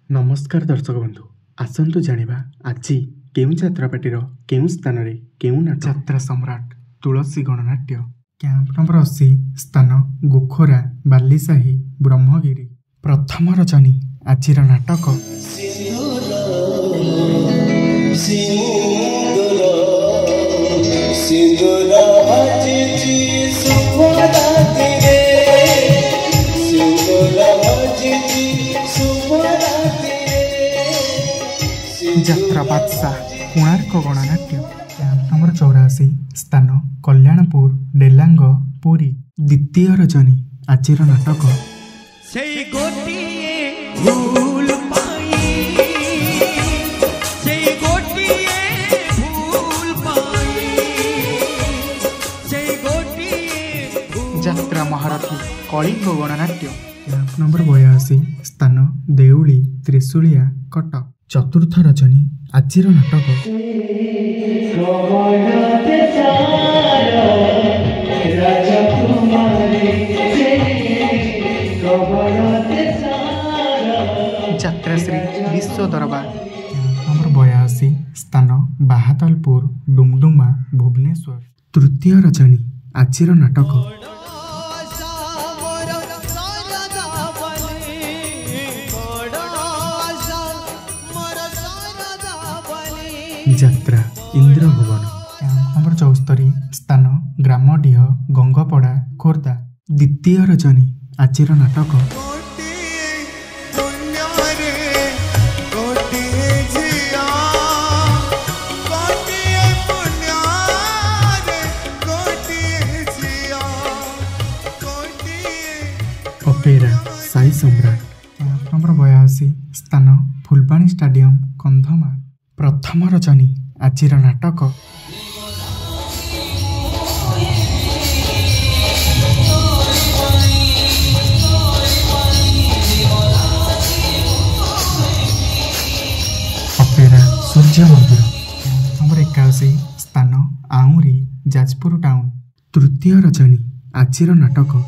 नमस्कार दर्शक बंधु आसतु जानिबा आजी केउं छात्रपाटीर केउं स्थान रे केउं नाटक यात्रा सम्राट तुलसी गणनाट्य कैंप नंबर 80 स्थान गुखोरा बालीसाही ब्रह्मगिरी प्रथम रजनी आजिर नाटक यात्रा बादशाह कोणार्क गणनाट्य कैंप नंबर 84 स्थान कल्याणपुर डेलांग पुरी द्वितीय रजनी आजिर नाटक यात्रा महारथी कलिंग गणनाट्य कैंप नंबर 82 स्थान देउली त्रिशूलिया कटक चतुर्थ रजनी आजिर नाटक यात्राश्री विश्व दरबार नंबर 82 स्थान बाहादलपुर डुमडुमा भुवनेश्वर तृतीय रजनी आजिर नाटक यात्रा इंद्र भुवन कैंप नंबर 74 स्थान ग्रामडीह गंगपड़ा खोर्धा द्वितीय रजनी आजिर नाटक अपेरा साई सम्राट कैंप नंबर 82 स्थान फुलबाणी स्टाडियम कंधमाल प्रथम रजनी आजिर नाटक अपेरा सूर्य मंदिर नंबर 81 स्थान आउरी जाजपुर टाउन तृतीय रजनी आजिर नाटक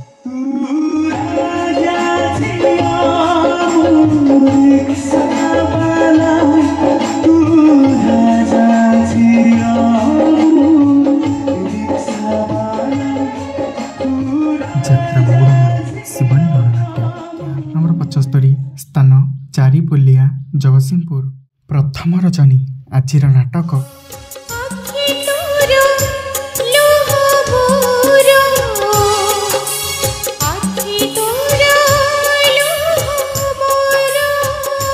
शिवानी गणनाट्य नंबर 75 स्थान चारिपोलिया जगतसिंहपुर प्रथम रजनी आजिर नाटक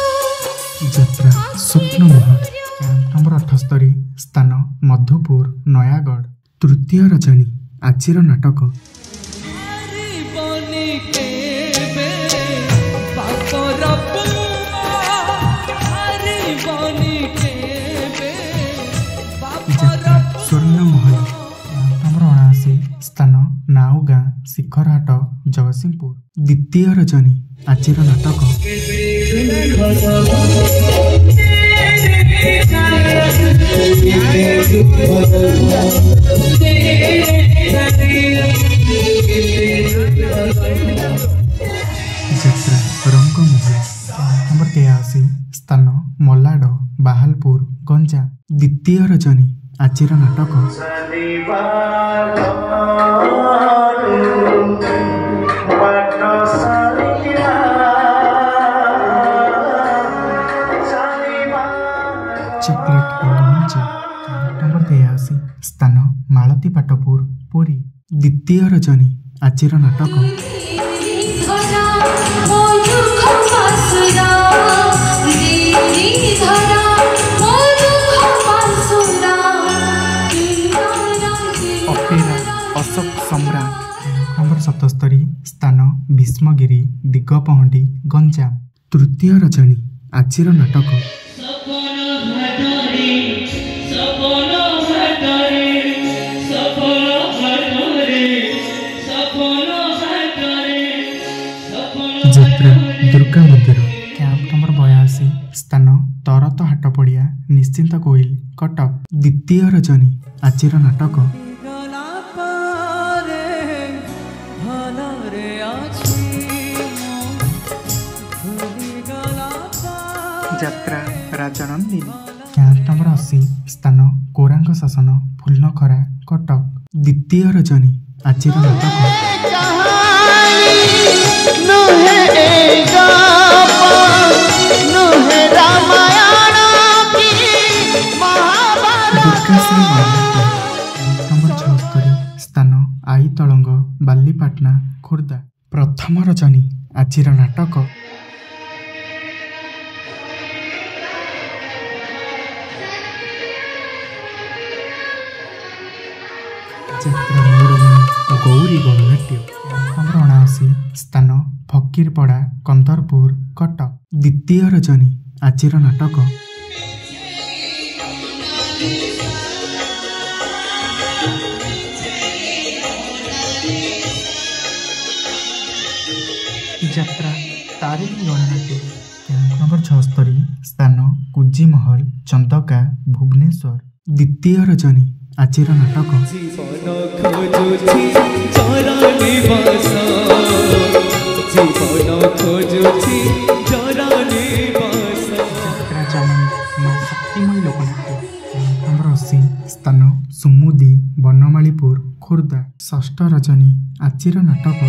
यात्रा स्वप्न महल कैंप नंबर 78 स्थान मधुपुर नयागढ़ तृतीय रजनी आजिर नाटक स्वर्ण महल नंबर 79 स्थान नाउगाँ शिखरहाट जगतसिंहपुर द्वितीय रजनी आजिर नाटक यात्रा रंग महल नंबर 83 स्थान मलाड बाहालपुर गंजाम द्वितीय रजनी आजिर नाटक चॉकलेट नंबर 83 स्थान मालती पाटपुर पुरी द्वितीय रजनी आजिर नाटक अपेरा अशोक सम्राट नंबर 77 स्थान भीष्मगिरी दिगपहंडी गंजाम तृतीय रजनी आजिर नाटक यात्रा दुर्गा मंदिर कैंप नंबर 82 स्थान तरत हाट पड़िया निश्चिंत कोइल कटक द्वितीय रजनी आजिर नाटक ଯାତ୍ରା ରାଜନନ୍ଦିନୀ। କ୍ୟାମ୍ପ ନମ୍ବର 80 ସ୍ଥାନ କୋରାଙ୍ଗ ଶାସନ ଫୁଲନଖରା କଟକ। ଦ୍ୱିତୀୟ ରଜନୀ ଆଜିର ନାଟକ ଦୁର୍ଗାଶ୍ରୀ ମହାନାଟ୍ୟ। ନମ୍ବର 76 ସ୍ଥାନ ଆଇତଳଙ୍ଗ ବାଲିପାଟଣା ଖୋର୍ଦ୍ଧା। ପ୍ରଥମ ରଜନୀ ଆଜିର ନାଟକ ଯାତ୍ରା ମୟୂରମଣି ଗୌରୀ ଗଣନାଟ୍ୟ। ନମ୍ବର 79 ସ୍ଥାନ ଫକୀରପଡ଼ା କନ୍ଦରପୁର କଟକ। ଦ୍ୱିତୀୟ ରଜନୀ ଆଜିର ନାଟକ ଯାତ୍ରା ତାରିଣୀ ଗଣନାଟ୍ୟ। କ୍ୟାମ୍ପ ନମ୍ବର 76 ସ୍ଥାନ କୁଜିମହଲ ଚନ୍ଦକା ଭୁବନେଶ୍ୱର। ଦ୍ୱିତୀୟ ରଜନୀ ଆଜିର ନାଟକ ଯାତ୍ରା ଚାଲନ୍ତି ମା ଶକ୍ତିମୟୀ ଲୋକନାଟ୍ୟ। ନମ୍ବର 80 ସ୍ଥାନ ସୁମୁଦି ବନମାଳୀପୁର ଖୋର୍ଦ୍ଧା। ଷଷ୍ଠ ରଜନୀ ଆଜିର ନାଟକ